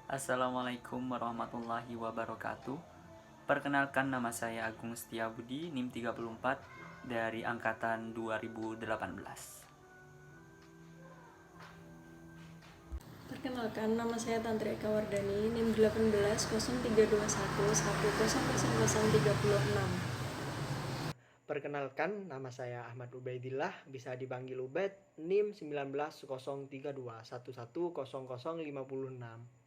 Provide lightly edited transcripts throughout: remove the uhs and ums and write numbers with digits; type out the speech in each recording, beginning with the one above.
Assalamualaikum warahmatullahi wabarakatuh. Perkenalkan, nama saya Agung Setiabudi, NIM 34 dari angkatan 2018. Perkenalkan, nama saya Tantri Eka Wardani, NIM 18 0321 100036. Perkenalkan, nama saya Ahmad Ubaidillah, bisa dipanggil Ubed, NIM 19 032 11 0056.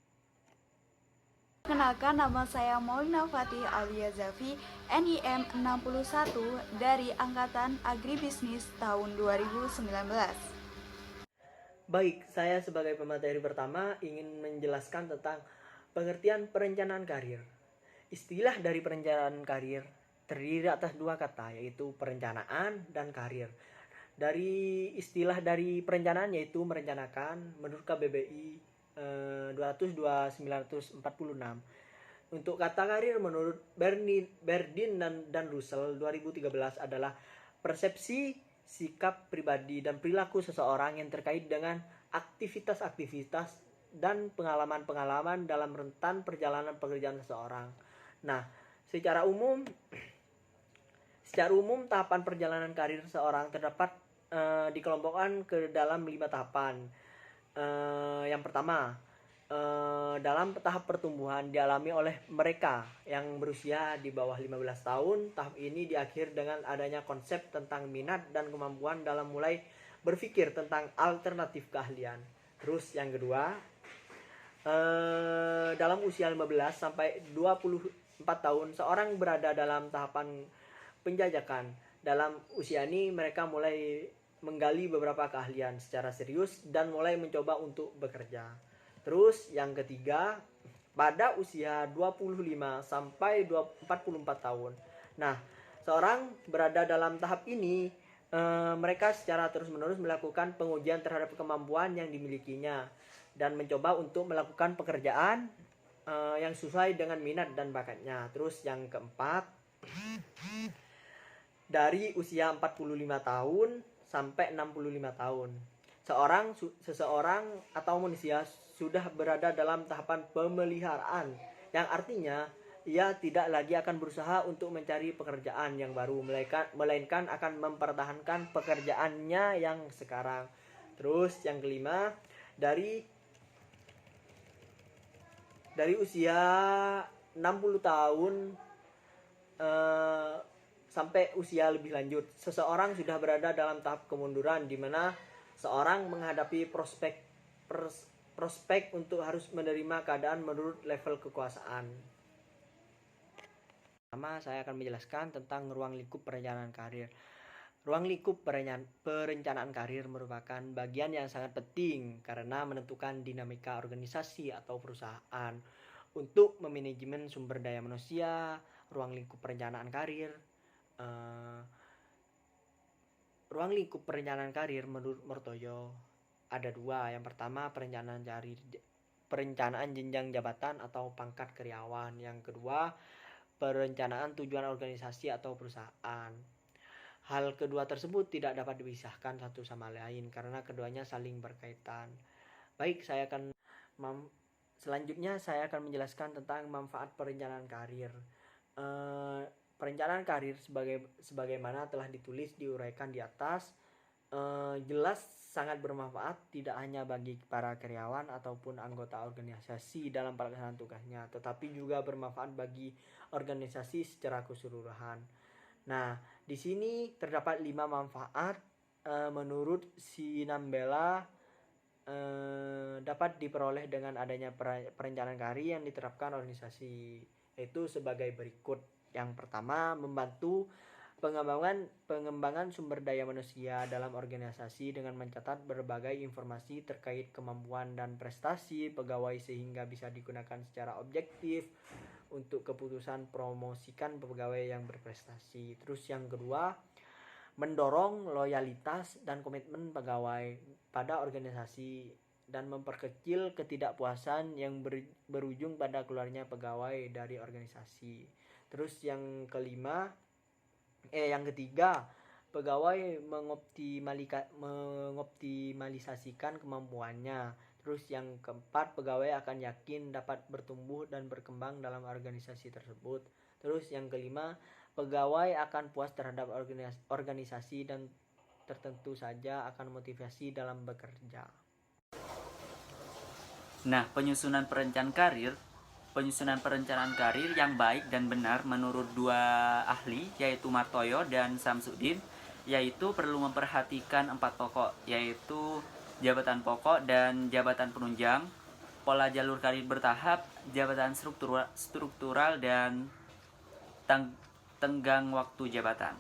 Perkenalkan, nama saya Maulina Fatih Alia Zafi, NIM 61 dari Angkatan Agribisnis tahun 2019. Baik, saya sebagai pemateri pertama ingin menjelaskan tentang pengertian perencanaan karir. Istilah dari perencanaan karir terdiri atas dua kata, yaitu perencanaan dan karir. Dari istilah dari perencanaan yaitu merencanakan menurut KBBI 200-2946. Untuk kata karir menurut Berdin dan Russell 2013 adalah persepsi, sikap pribadi dan perilaku seseorang yang terkait dengan aktivitas-aktivitas dan pengalaman-pengalaman dalam rentan perjalanan pekerjaan seseorang. Nah, secara umum tahapan perjalanan karir seseorang terdapat dikelompokkan ke dalam 5 tahapan. Yang pertama, dalam tahap pertumbuhan dialami oleh mereka yang berusia di bawah 15 tahun. Tahap ini diakhiri dengan adanya konsep tentang minat dan kemampuan dalam mulai berpikir tentang alternatif keahlian. Terus yang kedua, dalam usia 15 sampai 24 tahun seorang berada dalam tahapan penjajakan. Dalam usia ini mereka mulai menggali beberapa keahlian secara serius dan mulai mencoba untuk bekerja. Terus yang ketiga, pada usia 25 sampai 44 tahun. Nah, seorang berada dalam tahap ini, mereka secara terus-menerus melakukan pengujian terhadap kemampuan yang dimilikinya dan mencoba untuk melakukan pekerjaan yang sesuai dengan minat dan bakatnya. Terus yang keempat, dari usia 45 tahun sampai 65 tahun. Seseorang atau manusia sudah berada dalam tahapan pemeliharaan, yang artinya ia tidak lagi akan berusaha untuk mencari pekerjaan yang baru, melainkan akan mempertahankan pekerjaannya yang sekarang. Terus yang kelima, dari usia 60 tahun sampai usia lebih lanjut, seseorang sudah berada dalam tahap kemunduran, di mana seorang menghadapi prospek untuk harus menerima keadaan menurut level kekuasaan. Pertama, saya akan menjelaskan tentang ruang lingkup perencanaan karir. Ruang lingkup perencanaan karir merupakan bagian yang sangat penting karena menentukan dinamika organisasi atau perusahaan. Untuk memanajemen sumber daya manusia, ruang lingkup perencanaan karir menurut Mortoyo ada dua. Yang pertama, perencanaan jenjang jabatan atau pangkat karyawan. Yang kedua, perencanaan tujuan organisasi atau perusahaan. Hal kedua tersebut tidak dapat dipisahkan satu sama lain karena keduanya saling berkaitan. Baik, selanjutnya saya akan menjelaskan tentang manfaat perencanaan karir. Perencanaan karir sebagaimana telah diuraikan di atas, jelas sangat bermanfaat tidak hanya bagi para karyawan ataupun anggota organisasi dalam pelaksanaan tugasnya, tetapi juga bermanfaat bagi organisasi secara keseluruhan. Nah, di sini terdapat 5 manfaat menurut Sinambela dapat diperoleh dengan adanya perencanaan karir yang diterapkan organisasi, yaitu sebagai berikut. Yang pertama, membantu pengembangan sumber daya manusia dalam organisasi dengan mencatat berbagai informasi terkait kemampuan dan prestasi pegawai sehingga bisa digunakan secara objektif untuk keputusan promosikan pegawai yang berprestasi. Terus yang kedua, mendorong loyalitas dan komitmen pegawai pada organisasi dan memperkecil ketidakpuasan yang berujung pada keluarnya pegawai dari organisasi. Terus yang ketiga, pegawai mengoptimalisasikan kemampuannya. Terus yang keempat, pegawai akan yakin dapat bertumbuh dan berkembang dalam organisasi tersebut. Terus yang kelima, pegawai akan puas terhadap organisasi dan tertentu saja akan motivasi dalam bekerja. Nah, penyusunan perencanaan karir yang baik dan benar menurut dua ahli, yaitu Martoyo dan Samsudin, yaitu perlu memperhatikan 4 pokok, yaitu jabatan pokok dan jabatan penunjang, pola jalur karir bertahap, jabatan struktural dan tenggang waktu jabatan.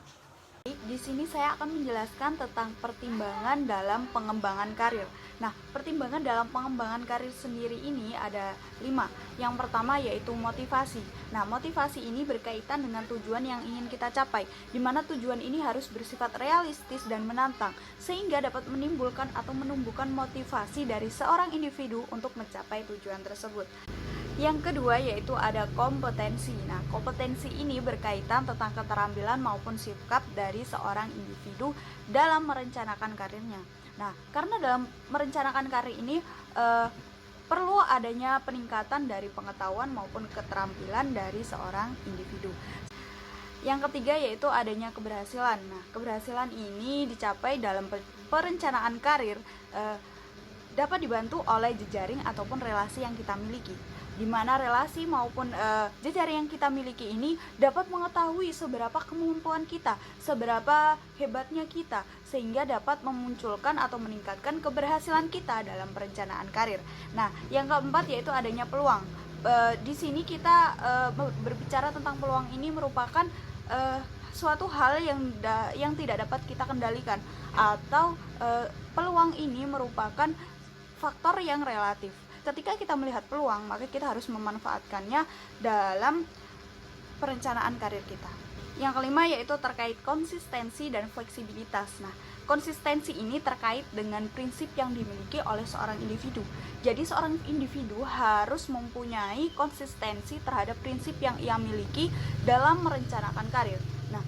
Di sini saya akan menjelaskan tentang pertimbangan dalam pengembangan karir. Nah, pertimbangan dalam pengembangan karir sendiri ini ada 5. Yang pertama yaitu motivasi. Nah, motivasi ini berkaitan dengan tujuan yang ingin kita capai, di mana tujuan ini harus bersifat realistis dan menantang, sehingga dapat menimbulkan atau menumbuhkan motivasi dari seorang individu untuk mencapai tujuan tersebut. Yang kedua yaitu ada kompetensi. Nah, kompetensi ini berkaitan tentang keterampilan maupun sikap dari seorang individu dalam merencanakan karirnya. Nah, karena dalam merencanakan karir ini perlu adanya peningkatan dari pengetahuan maupun keterampilan dari seorang individu. Yang ketiga yaitu adanya keberhasilan. Nah, keberhasilan ini dicapai dalam perencanaan karir dapat dibantu oleh jejaring ataupun relasi yang kita miliki, di mana relasi maupun jejaring yang kita miliki ini dapat mengetahui seberapa kemampuan kita, seberapa hebatnya kita, sehingga dapat memunculkan atau meningkatkan keberhasilan kita dalam perencanaan karir. Nah, yang keempat yaitu adanya peluang. Di sini kita berbicara tentang peluang ini merupakan suatu hal yang tidak dapat kita kendalikan, atau peluang ini merupakan faktor yang relatif. Ketika kita melihat peluang, maka kita harus memanfaatkannya dalam perencanaan karir kita. Yang kelima yaitu terkait konsistensi dan fleksibilitas. Nah, konsistensi ini terkait dengan prinsip yang dimiliki oleh seorang individu. Jadi seorang individu harus mempunyai konsistensi terhadap prinsip yang ia miliki dalam merencanakan karir. Nah,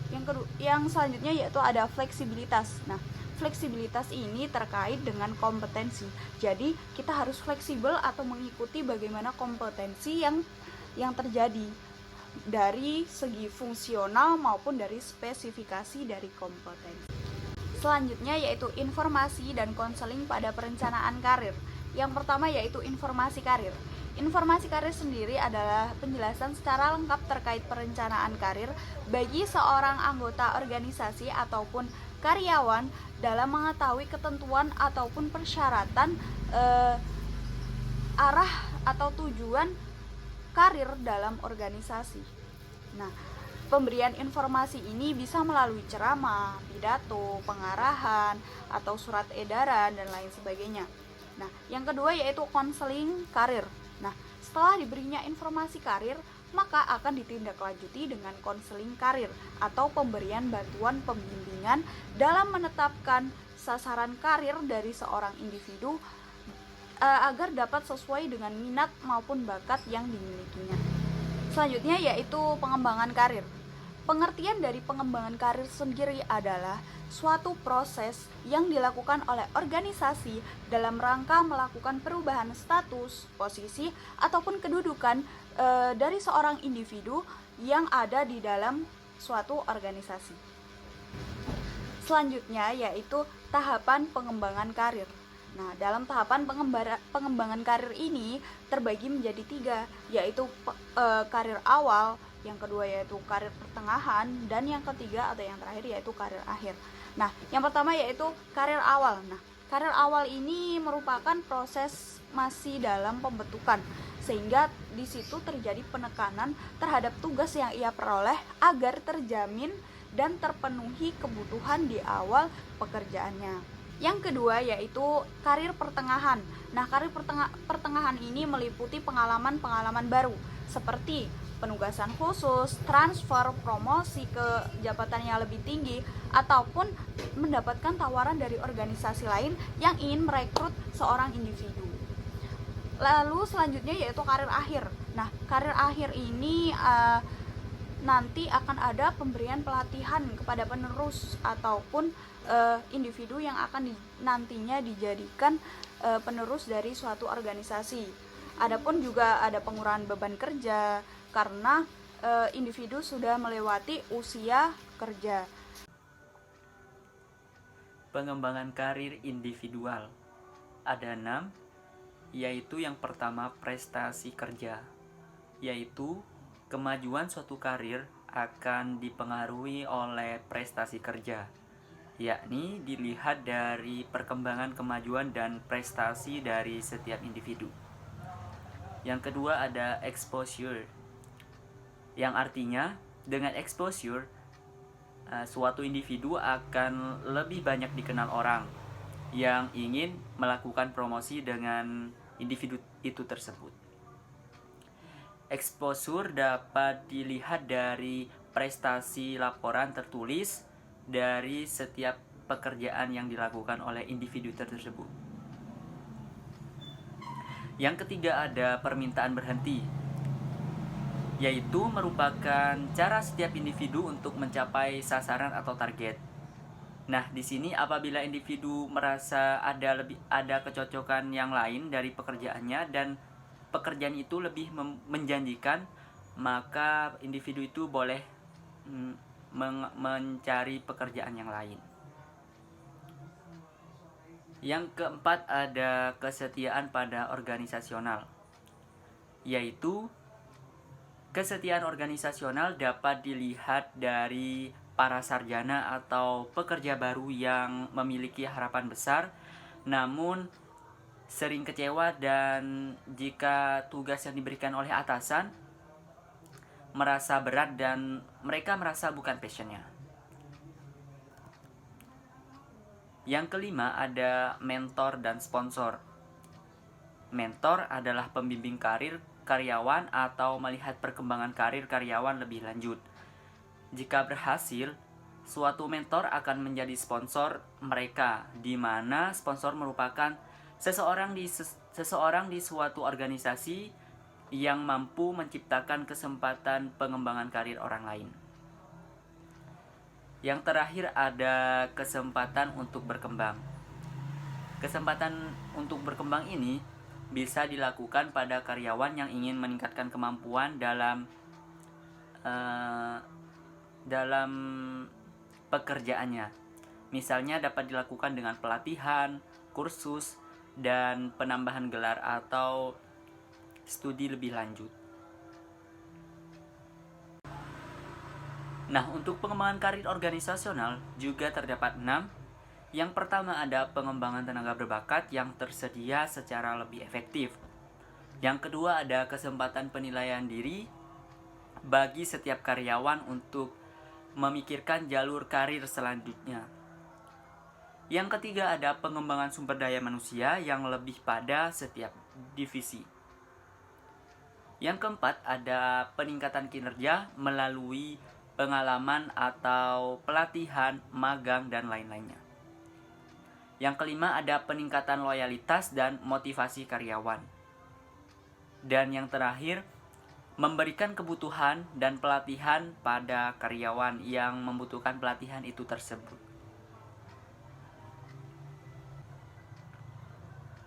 yang selanjutnya yaitu ada fleksibilitas. Nah, fleksibilitas ini terkait dengan kompetensi. Jadi kita harus fleksibel atau mengikuti bagaimana kompetensi yang terjadi dari segi fungsional maupun dari spesifikasi dari kompetensi. Selanjutnya yaitu informasi dan konseling pada perencanaan karir. Yang pertama yaitu informasi karir. Informasi karir sendiri adalah penjelasan secara lengkap terkait perencanaan karir bagi seorang anggota organisasi ataupun karyawan dalam mengetahui ketentuan ataupun persyaratan arah atau tujuan karir dalam organisasi. Nah, pemberian informasi ini bisa melalui ceramah, pidato, pengarahan, atau surat edaran dan lain sebagainya. Nah, yang kedua yaitu konseling karir. Nah, setelah diberinya informasi karir, maka akan ditindaklanjuti dengan konseling karir atau pemberian bantuan pembimbingan dalam menetapkan sasaran karir dari seorang individu agar dapat sesuai dengan minat maupun bakat yang dimilikinya. Selanjutnya yaitu pengembangan karir. Pengertian dari pengembangan karir sendiri adalah suatu proses yang dilakukan oleh organisasi dalam rangka melakukan perubahan status, posisi, ataupun kedudukan dari seorang individu yang ada di dalam suatu organisasi. Selanjutnya yaitu tahapan pengembangan karir. Nah, dalam tahapan pengembangan karir ini terbagi menjadi 3, yaitu karir awal, yang kedua yaitu karir pertengahan, dan yang ketiga atau yang terakhir yaitu karir akhir. Nah, yang pertama yaitu karir awal. Nah, karir awal ini merupakan proses masih dalam pembentukan, sehingga di situ terjadi penekanan terhadap tugas yang ia peroleh agar terjamin dan terpenuhi kebutuhan di awal pekerjaannya. Yang kedua yaitu karir pertengahan. Nah, karir pertengahan ini meliputi pengalaman-pengalaman baru seperti penugasan khusus, transfer, promosi ke jabatan yang lebih tinggi, ataupun mendapatkan tawaran dari organisasi lain yang ingin merekrut seorang individu. Lalu selanjutnya yaitu karir akhir. Nah, karir akhir ini nanti akan ada pemberian pelatihan kepada penerus ataupun individu yang akan nantinya dijadikan penerus dari suatu organisasi. Adapun juga ada pengurangan beban kerja karena individu sudah melewati usia kerja. Pengembangan karir individual ada 6, yaitu yang pertama prestasi kerja, yaitu kemajuan suatu karir akan dipengaruhi oleh prestasi kerja, yakni dilihat dari perkembangan kemajuan dan prestasi dari setiap individu. Yang kedua ada exposure, yang artinya dengan exposure suatu individu akan lebih banyak dikenal orang yang ingin melakukan promosi dengan individu itu tersebut. Exposure dapat dilihat dari prestasi laporan tertulis dari setiap pekerjaan yang dilakukan oleh individu tersebut. Yang ketiga ada permintaan berhenti, yaitu merupakan cara setiap individu untuk mencapai sasaran atau target. Nah, di sini apabila individu merasa ada kecocokan yang lain dari pekerjaannya dan pekerjaan itu lebih menjanjikan, maka individu itu boleh mencari pekerjaan yang lain. Yang keempat ada kesetiaan pada organisasional, yaitu kesetiaan organisasional dapat dilihat dari para sarjana atau pekerja baru yang memiliki harapan besar, namun sering kecewa dan jika tugas yang diberikan oleh atasan merasa berat dan mereka merasa bukan passionnya. Yang kelima ada mentor dan sponsor. Mentor adalah pembimbing karir karyawan atau melihat perkembangan karir karyawan lebih lanjut. Jika berhasil, suatu mentor akan menjadi sponsor mereka, di mana sponsor merupakan seseorang di suatu organisasi yang mampu menciptakan kesempatan pengembangan karir orang lain. Yang terakhir ada kesempatan untuk berkembang. Kesempatan untuk berkembang ini bisa dilakukan pada karyawan yang ingin meningkatkan kemampuan dalam pekerjaannya. Misalnya dapat dilakukan dengan pelatihan, kursus, dan penambahan gelar atau studi lebih lanjut. Nah, untuk pengembangan karir organisasional juga terdapat 6. Yang pertama ada pengembangan tenaga berbakat yang tersedia secara lebih efektif. Yang kedua ada kesempatan penilaian diri bagi setiap karyawan untuk memikirkan jalur karir selanjutnya. Yang ketiga ada pengembangan sumber daya manusia yang lebih pada setiap divisi. Yang keempat ada peningkatan kinerja melalui pengalaman atau pelatihan, magang, dan lain-lainnya. Yang kelima ada peningkatan loyalitas dan motivasi karyawan. Dan yang terakhir, memberikan kebutuhan dan pelatihan pada karyawan yang membutuhkan pelatihan itu tersebut.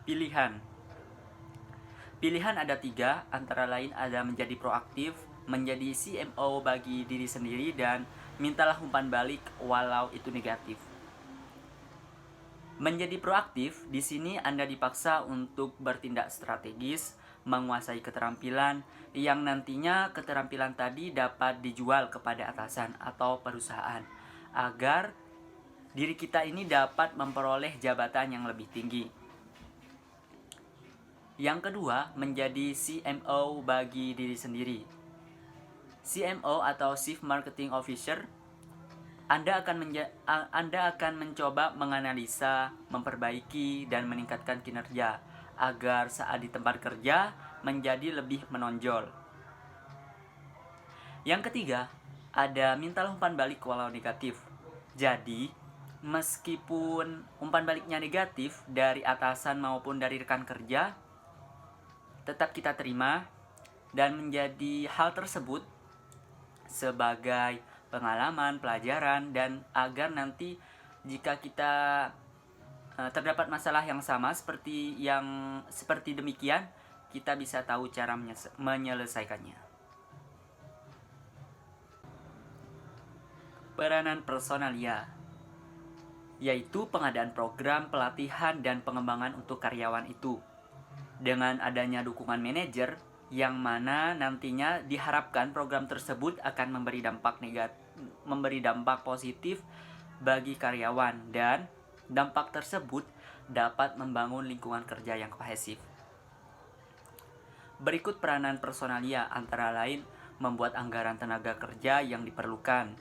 Pilihan ada 3, antara lain ada menjadi proaktif, menjadi CMO bagi diri sendiri, dan mintalah umpan balik walau itu negatif. Menjadi proaktif, di sini Anda dipaksa untuk bertindak strategis, menguasai keterampilan yang nantinya keterampilan tadi dapat dijual kepada atasan atau perusahaan agar diri kita ini dapat memperoleh jabatan yang lebih tinggi. Yang kedua, menjadi CMO bagi diri sendiri. CMO atau Chief Marketing Officer, Anda akan mencoba menganalisa, memperbaiki, dan meningkatkan kinerja agar saat di tempat kerja menjadi lebih menonjol. Yang ketiga, ada mintalah umpan balik walau negatif. Jadi, meskipun umpan baliknya negatif dari atasan maupun dari rekan kerja, tetap kita terima dan menjadi hal tersebut sebagai pengalaman, pelajaran, dan agar nanti jika kita terdapat masalah yang sama seperti demikian, kita bisa tahu cara menyelesaikannya. Peranan personalia, yaitu pengadaan program pelatihan dan pengembangan untuk karyawan itu. Dengan adanya dukungan manajer, yang mana nantinya diharapkan program tersebut akan memberi dampak positif bagi karyawan, dan dampak tersebut dapat membangun lingkungan kerja yang kohesif. Berikut peranan personalia antara lain membuat anggaran tenaga kerja yang diperlukan,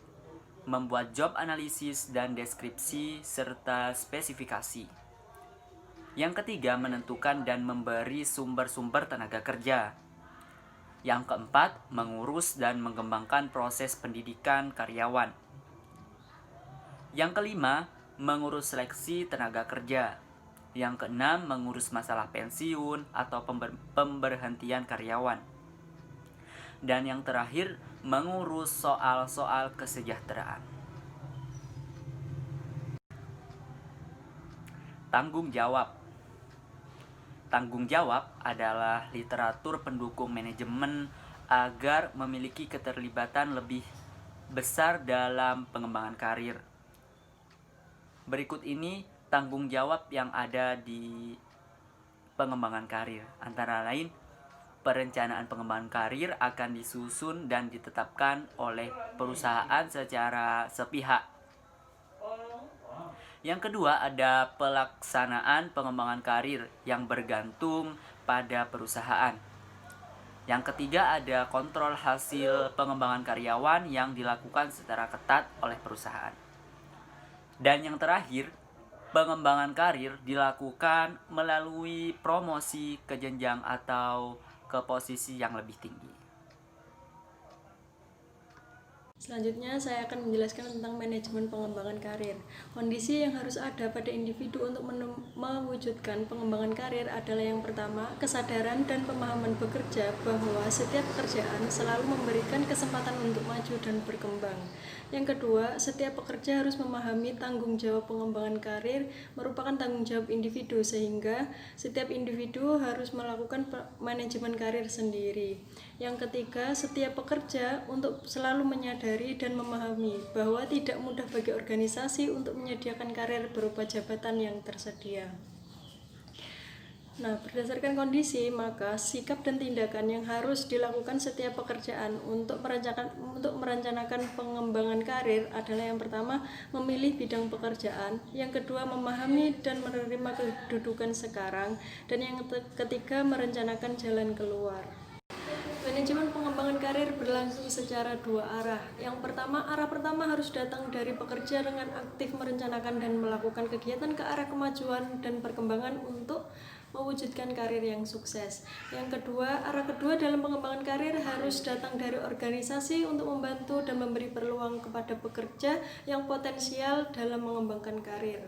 membuat job analisis dan deskripsi serta spesifikasi. Yang ketiga, menentukan dan memberi sumber-sumber tenaga kerja. Yang keempat, mengurus dan mengembangkan proses pendidikan karyawan. Yang kelima, mengurus seleksi tenaga kerja. Yang keenam, mengurus masalah pensiun atau pemberhentian karyawan. Dan yang terakhir, mengurus soal-soal kesejahteraan. Tanggung jawab. Tanggung jawab adalah literatur pendukung manajemen agar memiliki keterlibatan lebih besar dalam pengembangan karir. Berikut ini tanggung jawab yang ada di pengembangan karir. Antara lain, perencanaan pengembangan karir akan disusun dan ditetapkan oleh perusahaan secara sepihak. Yang kedua, ada pelaksanaan pengembangan karir yang bergantung pada perusahaan. Yang ketiga, ada kontrol hasil pengembangan karyawan yang dilakukan secara ketat oleh perusahaan. Dan yang terakhir, pengembangan karir dilakukan melalui promosi ke jenjang atau ke posisi yang lebih tinggi. Selanjutnya saya akan menjelaskan tentang manajemen pengembangan karir. Kondisi yang harus ada pada individu untuk mewujudkan pengembangan karir adalah yang pertama, kesadaran dan pemahaman bekerja bahwa setiap pekerjaan selalu memberikan kesempatan untuk maju dan berkembang. Yang kedua, setiap pekerja harus memahami tanggung jawab pengembangan karir merupakan tanggung jawab individu, sehingga setiap individu harus melakukan manajemen karir sendiri. Yang ketiga, setiap pekerja untuk selalu menyadari dan memahami bahwa tidak mudah bagi organisasi untuk menyediakan karir berupa jabatan yang tersedia. Nah, berdasarkan kondisi, maka sikap dan tindakan yang harus dilakukan setiap pekerjaan untuk merencanakan pengembangan karir adalah yang pertama, memilih bidang pekerjaan, yang kedua, memahami dan menerima kedudukan sekarang, dan yang ketiga, merencanakan jalan keluar. Manajemen pengembangan karir berlangsung secara dua arah. Yang pertama, arah pertama harus datang dari pekerja dengan aktif merencanakan dan melakukan kegiatan ke arah kemajuan dan perkembangan untuk mewujudkan karir yang sukses. Yang kedua, arah kedua dalam pengembangan karir harus datang dari organisasi untuk membantu dan memberi peluang kepada pekerja yang potensial dalam mengembangkan karir.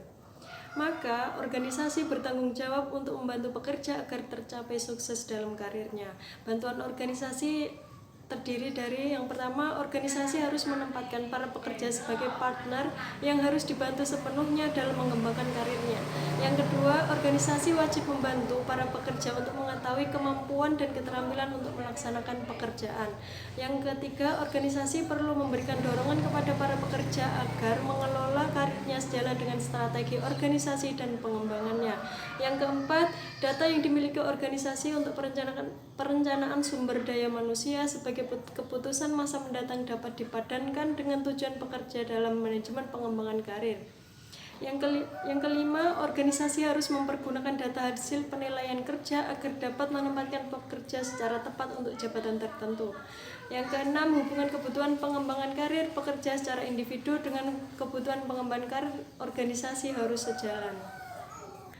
Maka, organisasi bertanggung jawab untuk membantu pekerja agar tercapai sukses dalam karirnya. Bantuan organisasi terdiri dari yang pertama, organisasi harus menempatkan para pekerja sebagai partner yang harus dibantu sepenuhnya dalam mengembangkan karirnya. Yang kedua, organisasi wajib membantu para pekerja untuk mengetahui kemampuan dan keterampilan untuk melaksanakan pekerjaan. Yang ketiga, organisasi perlu memberikan dorongan kepada para pekerja agar mengelola karirnya sejalan dengan strategi organisasi dan pengembangannya. Yang keempat, data yang dimiliki organisasi untuk perencanaan sumber daya manusia sebagai keputusan masa mendatang dapat dipadankan dengan tujuan pekerja dalam manajemen pengembangan karir. Yang kelima, organisasi harus mempergunakan data hasil penilaian kerja agar dapat menempatkan pekerja secara tepat untuk jabatan tertentu. Yang keenam, hubungan kebutuhan pengembangan karir pekerja secara individu dengan kebutuhan pengembangan karir organisasi harus sejalan.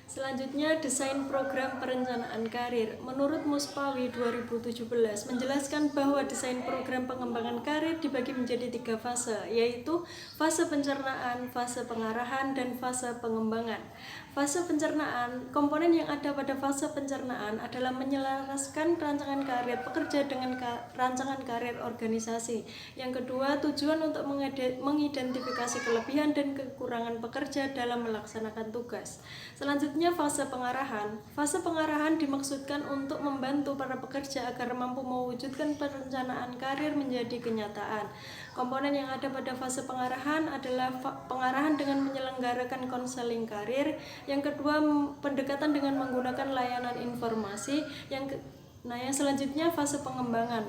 Selanjutnya, desain program perencanaan karir. Menurut Muspawi 2017 menjelaskan bahwa desain program pengembangan karir dibagi menjadi 3 fase, yaitu fase pencernaan, fase pengarahan, dan fase pengembangan. Fase pencernaan, komponen yang ada pada fase pencernaan adalah menyelaraskan rancangan karir pekerja dengan rancangan karir organisasi. Yang kedua, tujuan untuk mengidentifikasi kelebihan dan kekurangan pekerja dalam melaksanakan tugas. Selanjutnya, fase pengarahan. Fase pengarahan dimaksudkan untuk membantu para pekerja agar mampu mewujudkan perencanaan karir menjadi kenyataan. Komponen yang ada pada fase pengarahan adalah pengarahan dengan menyelenggarakan konseling karir. Yang kedua, pendekatan dengan menggunakan layanan informasi. Yang selanjutnya fase pengembangan.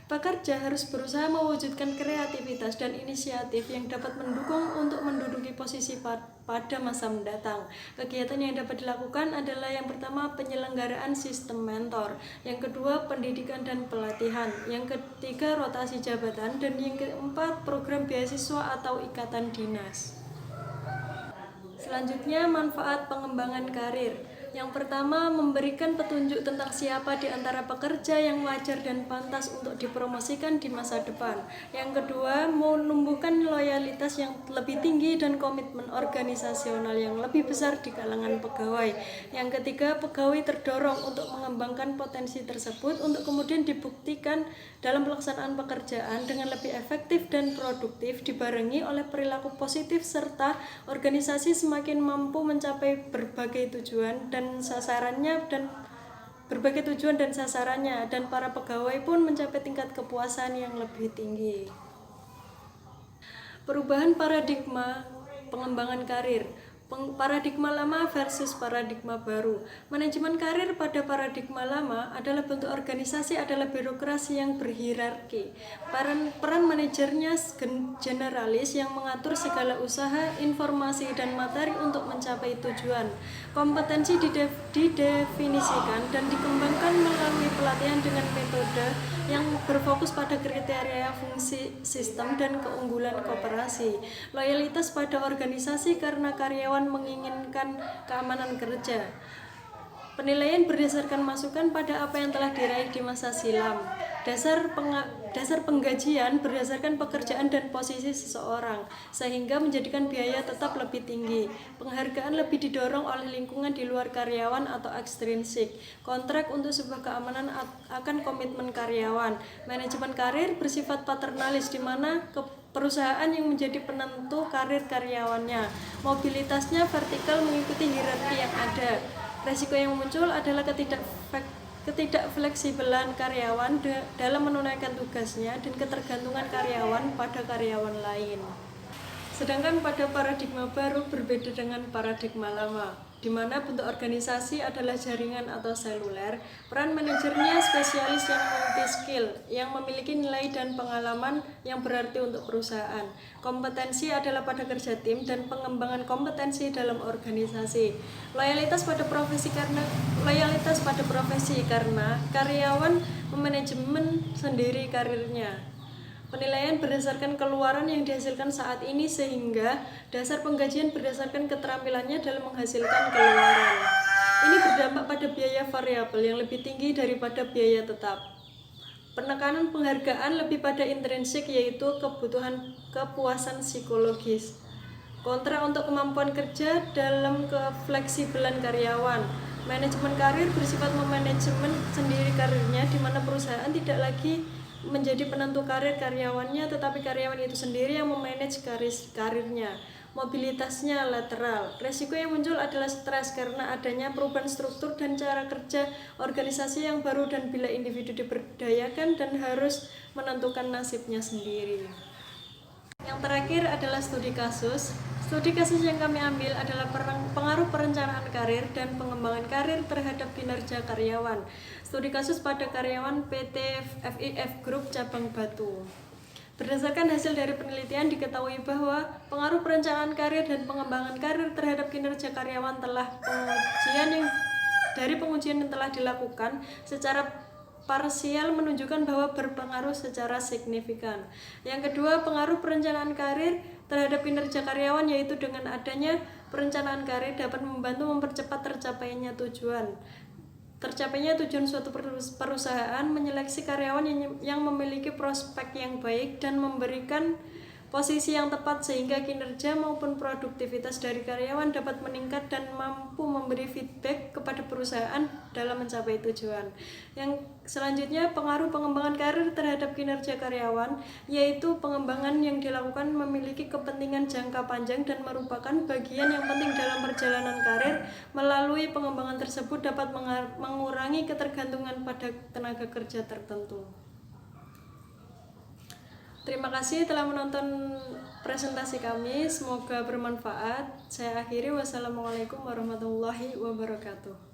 Pekerja harus berusaha mewujudkan kreativitas dan inisiatif yang dapat mendukung untuk menduduki posisi pada masa mendatang. Kegiatan yang dapat dilakukan adalah yang pertama, penyelenggaraan sistem mentor, yang kedua, pendidikan dan pelatihan, yang ketiga, rotasi jabatan, dan yang keempat, program beasiswa atau ikatan dinas. Selanjutnya, manfaat pengembangan karir. Yang pertama, memberikan petunjuk tentang siapa di antara pekerja yang wajar dan pantas untuk dipromosikan di masa depan. Yang kedua, menumbuhkan loyalitas yang lebih tinggi dan komitmen organisasional yang lebih besar di kalangan pegawai. Yang ketiga, pegawai terdorong untuk mengembangkan potensi tersebut untuk kemudian dibuktikan dalam pelaksanaan pekerjaan dengan lebih efektif dan produktif, dibarengi oleh perilaku positif serta organisasi semakin mampu mencapai berbagai tujuan dan sasarannya dan para pegawai pun mencapai tingkat kepuasan yang lebih tinggi. Perubahan paradigma pengembangan karir. Paradigma lama versus paradigma baru. Manajemen karir pada paradigma lama adalah bentuk organisasi adalah birokrasi yang berhierarki. Peran manajernya generalis yang mengatur segala usaha, informasi, dan materi untuk mencapai tujuan. Kompetensi didefinisikan dan dikembangkan melalui pelatihan dengan metode yang berfokus pada kriteria fungsi sistem dan keunggulan koperasi. Loyalitas pada organisasi karena karyawan menginginkan keamanan kerja. Penilaian berdasarkan masukan pada apa yang telah diraih di masa silam. Dasar penggajian berdasarkan pekerjaan dan posisi seseorang, sehingga menjadikan biaya tetap lebih tinggi. Penghargaan lebih didorong oleh lingkungan di luar karyawan atau ekstrinsik. Kontrak untuk sebuah keamanan akan komitmen karyawan. Manajemen karir bersifat paternalis, di mana perusahaan yang menjadi penentu karir karyawannya. Mobilitasnya vertikal mengikuti hierarki yang ada. Resiko yang muncul adalah ketidakfleksibelan karyawan dalam menunaikan tugasnya dan ketergantungan karyawan pada karyawan lain. Sedangkan pada paradigma baru berbeda dengan paradigma lama, di mana bentuk organisasi adalah jaringan atau seluler. Peran manajernya spesialis yang multi-skill, yang memiliki nilai dan pengalaman yang berarti untuk perusahaan. Kompetensi adalah pada kerja tim dan pengembangan kompetensi dalam organisasi. Loyalitas pada profesi karena karyawan memanajemen sendiri karirnya. Penilaian berdasarkan keluaran yang dihasilkan saat ini, sehingga dasar penggajian berdasarkan keterampilannya dalam menghasilkan keluaran. Ini berdampak pada biaya variabel yang lebih tinggi daripada biaya tetap. Penekanan penghargaan lebih pada intrinsik, yaitu kebutuhan kepuasan psikologis. Kontra untuk kemampuan kerja dalam kefleksibelan karyawan. Manajemen karir bersifat memanajemen sendiri karirnya, di mana perusahaan tidak lagi menjadi penentu karir karyawannya, tetapi karyawan itu sendiri yang memanage karirnya. Mobilitasnya lateral. Resiko yang muncul adalah stres karena adanya perubahan struktur dan cara kerja organisasi yang baru, dan bila individu diberdayakan dan harus menentukan nasibnya sendiri. Yang terakhir adalah studi kasus. Studi kasus yang kami ambil adalah pengaruh perencanaan karir dan pengembangan karir terhadap kinerja karyawan. Studi kasus pada karyawan PT FIF Group Cabang Batu. Berdasarkan hasil dari penelitian, diketahui bahwa pengaruh perencanaan karir dan pengembangan karir terhadap kinerja karyawan pengujian yang telah dilakukan secara parsial menunjukkan bahwa berpengaruh secara signifikan. Yang kedua, pengaruh perencanaan karir terhadap kinerja karyawan, yaitu dengan adanya perencanaan karir dapat membantu mempercepat tercapainya tujuan suatu perusahaan, menyeleksi karyawan yang memiliki prospek yang baik dan memberikan posisi yang tepat sehingga kinerja maupun produktivitas dari karyawan dapat meningkat dan mampu memberi feedback kepada perusahaan dalam mencapai tujuan. Yang selanjutnya, pengaruh pengembangan karir terhadap kinerja karyawan, yaitu pengembangan yang dilakukan memiliki kepentingan jangka panjang dan merupakan bagian yang penting dalam perjalanan karir. Melalui pengembangan tersebut dapat mengurangi ketergantungan pada tenaga kerja tertentu. Terima kasih telah menonton presentasi kami, semoga bermanfaat. Saya akhiri, wassalamualaikum warahmatullahi wabarakatuh.